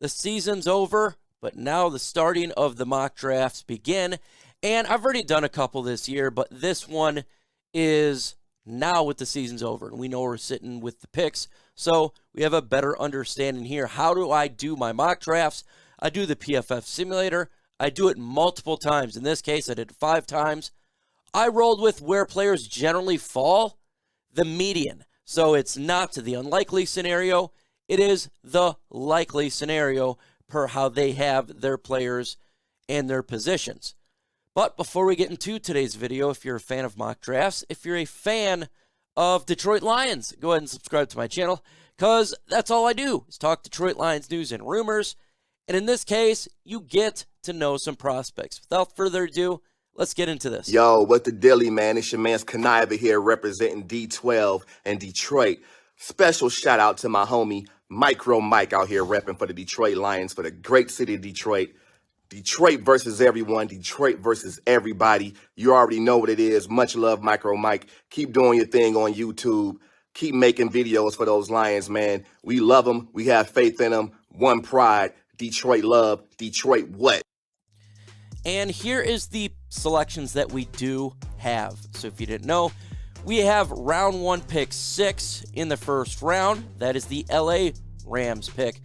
The season's over, but now the starting of the mock drafts begin. And I've already done a couple this year, but this one is now with the season's over. And we know we're sitting with the picks, so we have a better understanding here. How do I do my mock drafts? I do the PFF simulator. I do it multiple times. In this case, I did it 5 times. I rolled with where players generally fall, the median. So it's not the unlikely scenario. It is the likely scenario per how they have their players and their positions. But before we get into today's video, if you're a fan of mock drafts, if you're a fan of Detroit Lions, go ahead and subscribe to my channel, because that's all I do is talk Detroit Lions news and rumors. And in this case, you get to know some prospects. Without further ado, let's get into this. Yo, what the dilly, man? It's your man's Conniver here representing D12 and Detroit. Special shout out to my homie Micro Mike out here repping for the Detroit Lions for the great city of Detroit. Detroit versus everyone. Detroit versus everybody. You already know what it is. Much love, Micro Mike. Keep doing your thing on YouTube. Keep making videos for those Lions, man. We love them. We have faith in them. One pride. Detroit love. Detroit what? And here is the selections that we do have. So if you didn't know, we have round 1 pick 6 in the first round. That is the LA Rams pick.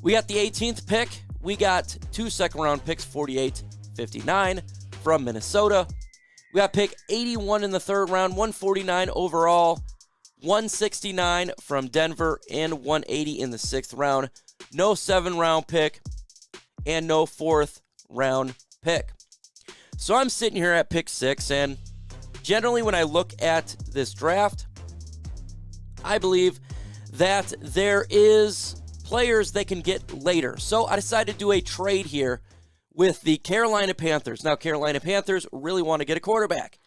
We got the 18th pick. We got 2 second-round picks, 48, 59 from Minnesota. We got pick 81 in the third round, 149 overall, 169 from Denver, and 180 in the 6th round. No 7th-round pick, and no 4th-round pick. So I'm sitting here at pick 6, and generally when I look at this draft, I believe that there is players they can get later. So I decided to do a trade here with the Carolina Panthers. Now, Carolina Panthers really want to get a quarterback,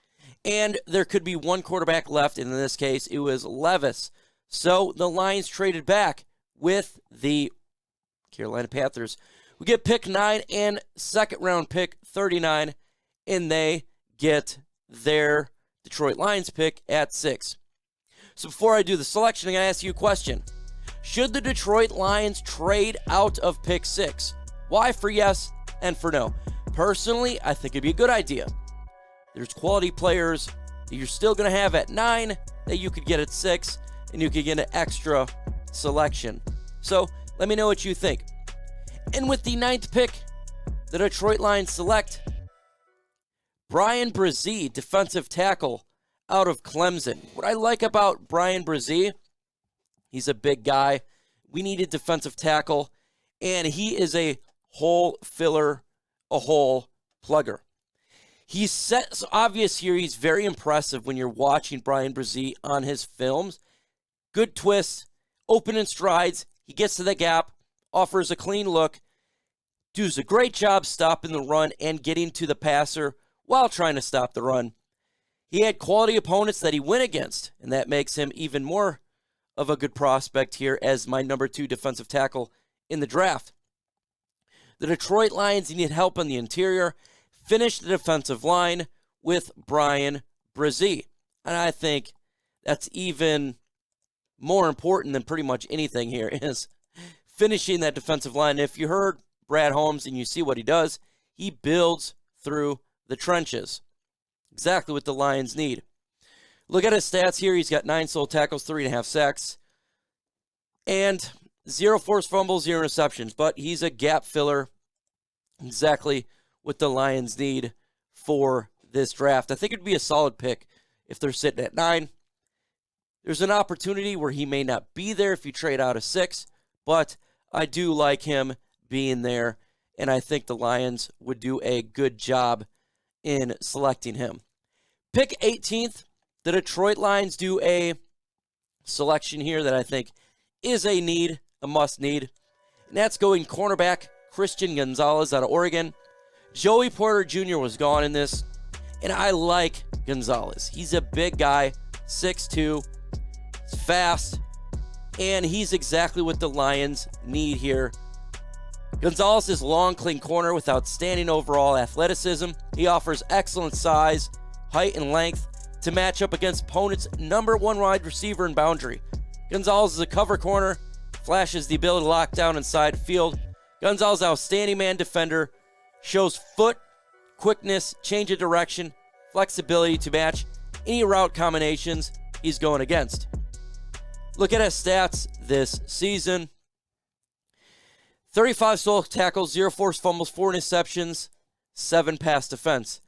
and there could be one quarterback left. In this case, it was Levis. So the Lions traded back with the Carolina Panthers. We get pick 9 and 2nd round pick 39, and they get their Detroit Lions pick at 6. So before I do the selection, I'm going to ask you a question. Should the Detroit Lions trade out of pick 6? Why for yes and for no? Personally, I think it'd be a good idea. There's quality players that you're still going to have at 9 that you could get at 6, and you could get an extra selection. So let me know what you think. And with the 9th pick, the Detroit Lions select Bryan Bresee, defensive tackle out of Clemson. What I like about Bryan Bresee, he's a big guy. We needed defensive tackle, and he is a hole filler, a hole plugger. He's set, so obvious here, he's very impressive when you're watching Bryan Bresee on his films. Good twists, opening strides, he gets to the gap, offers a clean look, does a great job stopping the run and getting to the passer while trying to stop the run. He had quality opponents that he went against, and that makes him even more of a good prospect here as my number 2 defensive tackle in the draft. The Detroit Lions need help on the interior. Finish the defensive line with Bryan Bresee. And I think that's even more important than pretty much anything here is finishing that defensive line. If you heard Brad Holmes and you see what he does, he builds through the trenches. Exactly what the Lions need. Look at his stats here. He's got 9 solo tackles, 3.5 sacks, and 0 forced fumbles, 0 interceptions. But he's a gap filler. Exactly what the Lions need for this draft. I think it'd be a solid pick if they're sitting at 9. There's an opportunity where he may not be there if you trade out of 6, but I do like him being there, and I think the Lions would do a good job in selecting him. Pick 18th, the Detroit Lions do a selection here that I think is a need, a must need, and that's going cornerback Christian Gonzalez out of Oregon. Joey Porter Jr. was gone in this, and I like Gonzalez. He's a big guy, 6'2", he's fast, and he's exactly what the Lions need here. Gonzalez is long, clean corner with outstanding overall athleticism. He offers excellent size, height, and length to match up against opponents' number 1 wide receiver in boundary. Gonzalez is a cover corner, flashes the ability to lock down inside field, Gonzalez, outstanding man defender, shows foot, quickness, change of direction, flexibility to match any route combinations he's going against. Look at his stats this season. 35 solo tackles, 0 forced fumbles, 4 interceptions, 7 pass defense.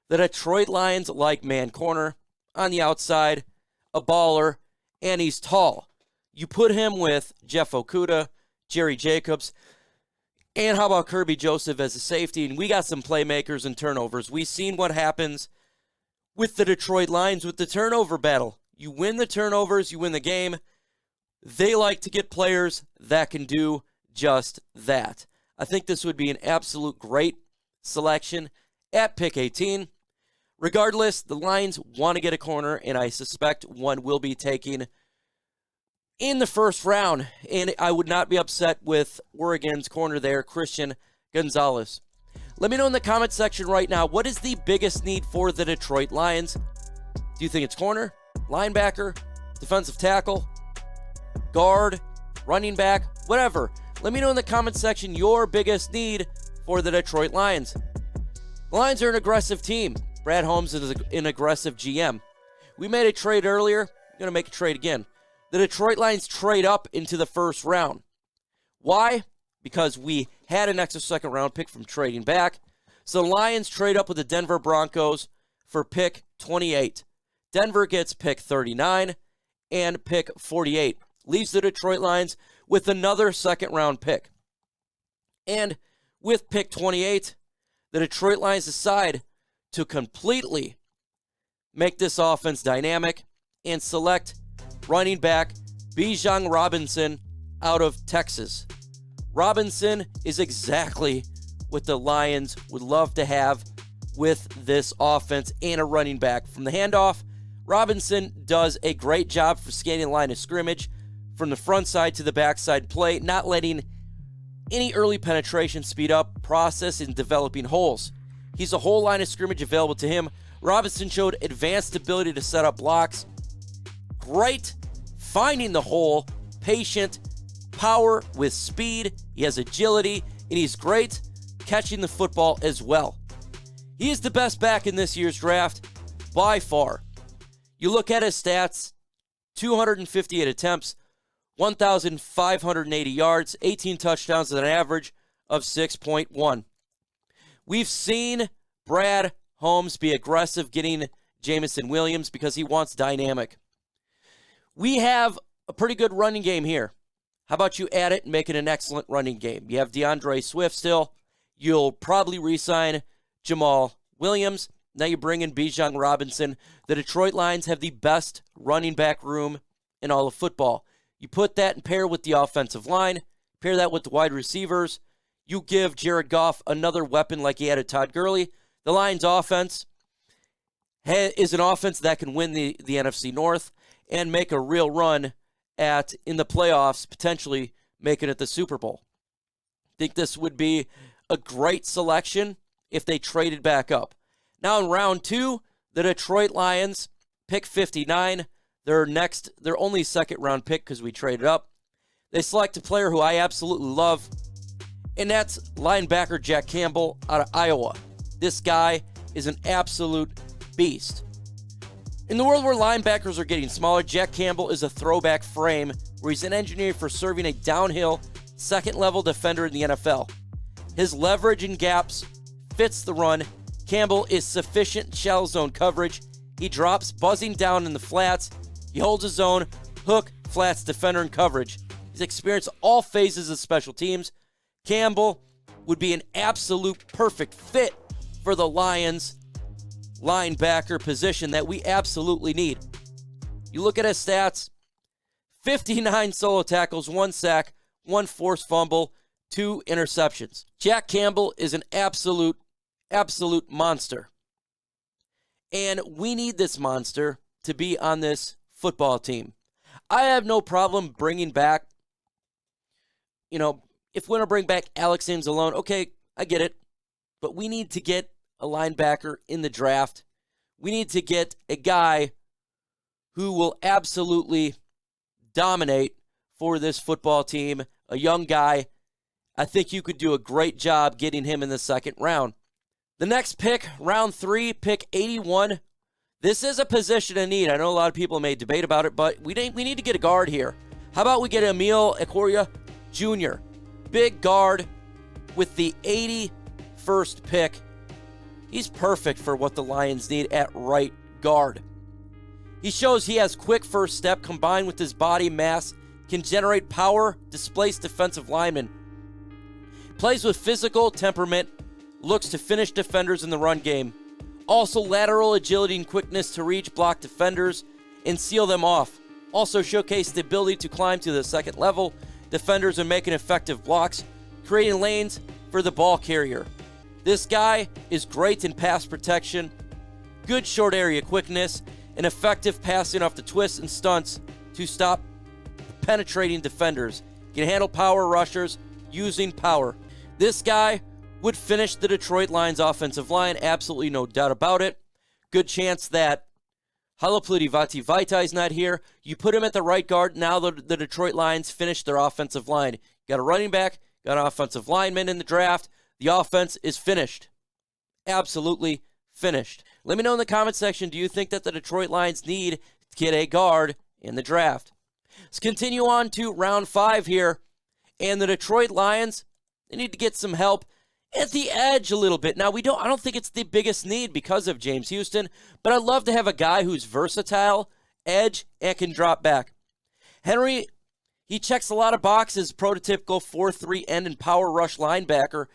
The Detroit Lions like man corner, on the outside, a baller, and he's tall. You put him with Jeff Okudah, Jerry Jacobs, and how about Kirby Joseph as a safety? And we got some playmakers and turnovers. We've seen what happens with the Detroit Lions with the turnover battle. You win the turnovers, you win the game. They like to get players that can do just that. I think this would be an absolute great selection at pick 18. Regardless, the Lions want to get a corner, and I suspect one will be taken in the first round. And I would not be upset with Oregon's corner there, Christian Gonzalez. Let me know in the comment section right now, what is the biggest need for the Detroit Lions? Do you think it's corner, linebacker, defensive tackle, guard, running back, whatever? Let me know in the comment section your biggest need for the Detroit Lions. The Lions are an aggressive team. Brad Holmes is an aggressive GM. We made a trade earlier. I'm going to make a trade again. The Detroit Lions trade up into the first round. Why? Because we had an extra second round pick from trading back. So the Lions trade up with the Denver Broncos for pick 28. Denver gets pick 39 and pick 48. Leaves the Detroit Lions with another second round pick. And with pick 28, the Detroit Lions decide to completely make this offense dynamic and select running back Bijan Robinson out of Texas. Robinson is exactly what the Lions would love to have with this offense and a running back. From the handoff, Robinson does a great job for scanning the line of scrimmage from the front side to the backside play, not letting any early penetration speed up process in developing holes. He's a whole line of scrimmage available to him. Robinson showed advanced ability to set up blocks. Great finding the hole, patient, power with speed. He has agility, and he's great catching the football as well. He is the best back in this year's draft by far. You look at his stats, 258 attempts, 1,580 yards, 18 touchdowns at an average of 6.1. We've seen Brad Holmes be aggressive getting Jameson Williams because he wants dynamic. We have a pretty good running game here. How about you add it and make it an excellent running game? You have DeAndre Swift still. You'll probably re-sign Jamal Williams. Now you bring in Bijan Robinson. The Detroit Lions have the best running back room in all of football. You put that and pair with the offensive line, pair that with the wide receivers. You give Jared Goff another weapon like he had at Todd Gurley. The Lions' offense is an offense that can win the NFC North and make a real run in the playoffs, potentially making it the Super Bowl. I think this would be a great selection if they traded back up. Now in round 2, the Detroit Lions pick 59. Their only second round pick because we traded up. They select a player who I absolutely love, and that's linebacker Jack Campbell out of Iowa. This guy is an absolute beast. In the world where linebackers are getting smaller, Jack Campbell is a throwback frame where he's an engineer for serving a downhill second-level defender in the NFL. His leverage and gaps fits the run. Campbell is sufficient shallow zone coverage. He drops buzzing down in the flats. He holds his own hook, flats, defender, and coverage. He's experienced all phases of special teams. Campbell would be an absolute perfect fit for the Lions linebacker position that we absolutely need. You look at his stats, 59 solo tackles, 1 sack, 1 forced fumble, 2 interceptions. Jack Campbell is an absolute monster. And we need this monster to be on this football team. I have no problem bringing back, if we want to bring back Alex Anzalone, okay, I get it. But we need to get a linebacker in the draft. We need to get a guy who will absolutely dominate for this football team, a young guy. I think you could do a great job getting him in the second round. The next pick, round 3, pick 81. This is a position in need. I know a lot of people may debate about it, but we need to get a guard here. How about we get Emil Ecoria Jr., big guard with the 81st pick. He's perfect for what the Lions need at right guard. He shows he has quick first step combined with his body mass, can generate power, displace defensive linemen. Plays with physical temperament, looks to finish defenders in the run game. Also lateral agility and quickness to reach, block defenders, and seal them off. Also showcase the ability to climb to the second level defenders and making effective blocks, creating lanes for the ball carrier. This guy is great in pass protection, good short area quickness, and effective passing off the twists and stunts to stop penetrating defenders. Can handle power rushers using power. This guy would finish the Detroit Lions offensive line, absolutely no doubt about it. Good chance that Halapoulivaati Vaitai is not here. You put him at the right guard, now the Detroit Lions finish their offensive line. Got a running back, got an offensive lineman in the draft. The offense is finished. Absolutely finished. Let me know in the comment section, do you think that the Detroit Lions need to get a guard in the draft? Let's continue on to round 5 here. And the Detroit Lions, they need to get some help at the edge a little bit. Now, I don't think it's the biggest need because of James Houston, but I'd love to have a guy who's versatile, edge, and can drop back. Henry, he checks a lot of boxes, prototypical 4-3 end and power rush linebacker.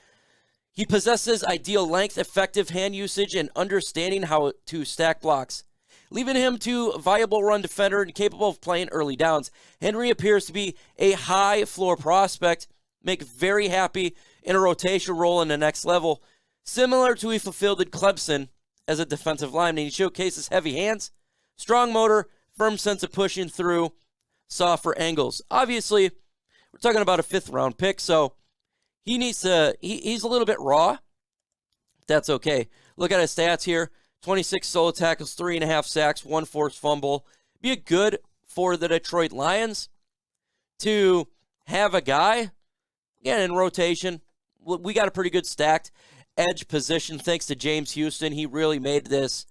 He possesses ideal length, effective hand usage, and understanding how to stack blocks, leaving him to a viable run defender and capable of playing early downs. Henry appears to be a high floor prospect, make very happy in a rotation role in the next level, similar to he fulfilled at Clemson as a defensive lineman. He showcases heavy hands, strong motor, firm sense of pushing through softer angles. Obviously, we're talking about a 5th round pick, so he's a little bit raw. That's okay. Look at his stats here. 26 solo tackles, 3.5 sacks, 1 forced fumble. Be good for the Detroit Lions to have a guy, again, in rotation. We got a pretty good stacked edge position thanks to James Houston. He really made this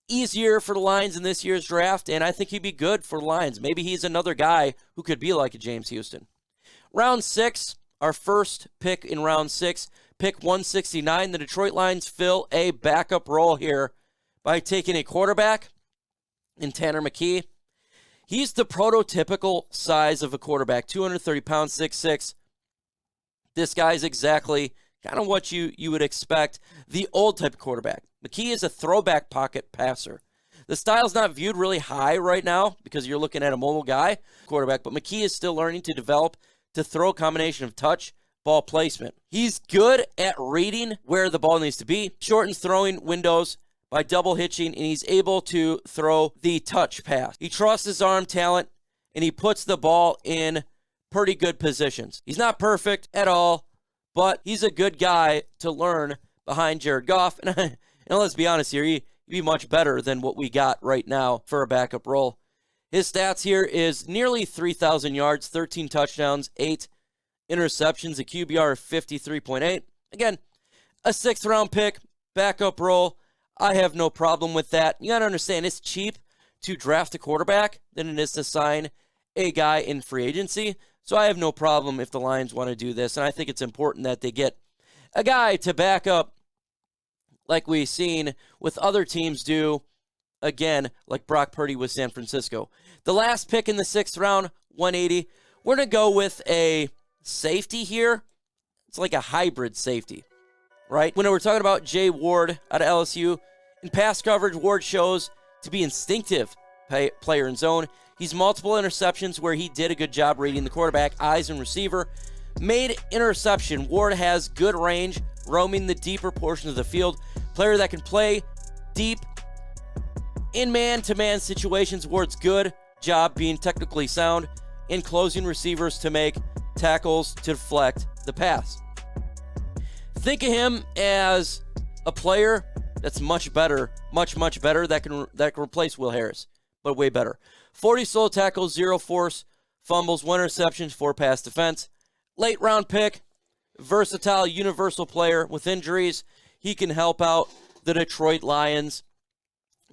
easier for the Lions in this year's draft, and I think he'd be good for the Lions. Maybe he's another guy who could be like a James Houston. Round 6, our first pick in round 6, pick 169. The Detroit Lions fill a backup role here by taking a quarterback in Tanner McKee. He's the prototypical size of a quarterback, 230 pounds, 6'6". This guy's exactly kind of what you would expect, the old type of quarterback. McKee is a throwback pocket passer. The style's not viewed really high right now because you're looking at a mobile guy quarterback, but McKee is still learning to develop to throw a combination of touch, ball placement. He's good at reading where the ball needs to be, shortens throwing windows by double hitching, and he's able to throw the touch pass. He trusts his arm talent, and he puts the ball in pretty good positions. He's not perfect at all, but he's a good guy to learn behind Jared Goff. And let's be honest here, he'd be much better than what we got right now for a backup role. His stats here is nearly 3,000 yards, 13 touchdowns, 8 interceptions, a QBR of 53.8. Again, a 6th round pick, backup role. I have no problem with that. You got to understand, it's cheap to draft a quarterback than it is to sign a guy in free agency. So I have no problem if the Lions want to do this. And I think it's important that they get a guy to back up like we've seen with other teams do, again, like Brock Purdy with San Francisco. The last pick in the 6th round, 180. We're going to go with a safety here. It's like a hybrid safety, right? When we're talking about Jay Ward out of LSU, in pass coverage, Ward shows to be instinctive player in zone. He's multiple interceptions where he did a good job reading the quarterback, eyes, and receiver. Made interception. Ward has good range, roaming the deeper portions of the field. Player that can play deep in man-to-man situations. Ward's good job being technically sound in closing receivers to make tackles to deflect the pass. Think of him as a player that's much better, much better, that can replace Will Harris, but way better. 40 solo tackles, 0 force fumbles, 1 interception, 4 pass defense. late round pick, versatile, universal player with injuries. He can help out the Detroit Lions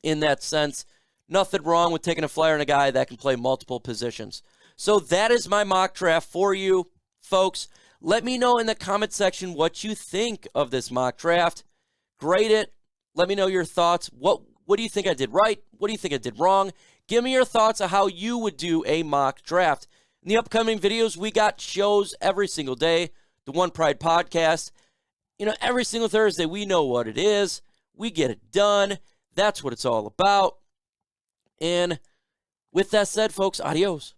in that sense. Nothing wrong with taking a flyer on a guy that can play multiple positions. So that is my mock draft for you, folks. Let me know in the comment section what you think of this mock draft. Grade it. Let me know your thoughts. What do you think I did right? What do you think I did wrong? Give me your thoughts on how you would do a mock draft. In the upcoming videos, we got shows every single day. The One Pride podcast. Every single Thursday, we know what it is. We get it done. That's what it's all about. And with that said, folks, adios.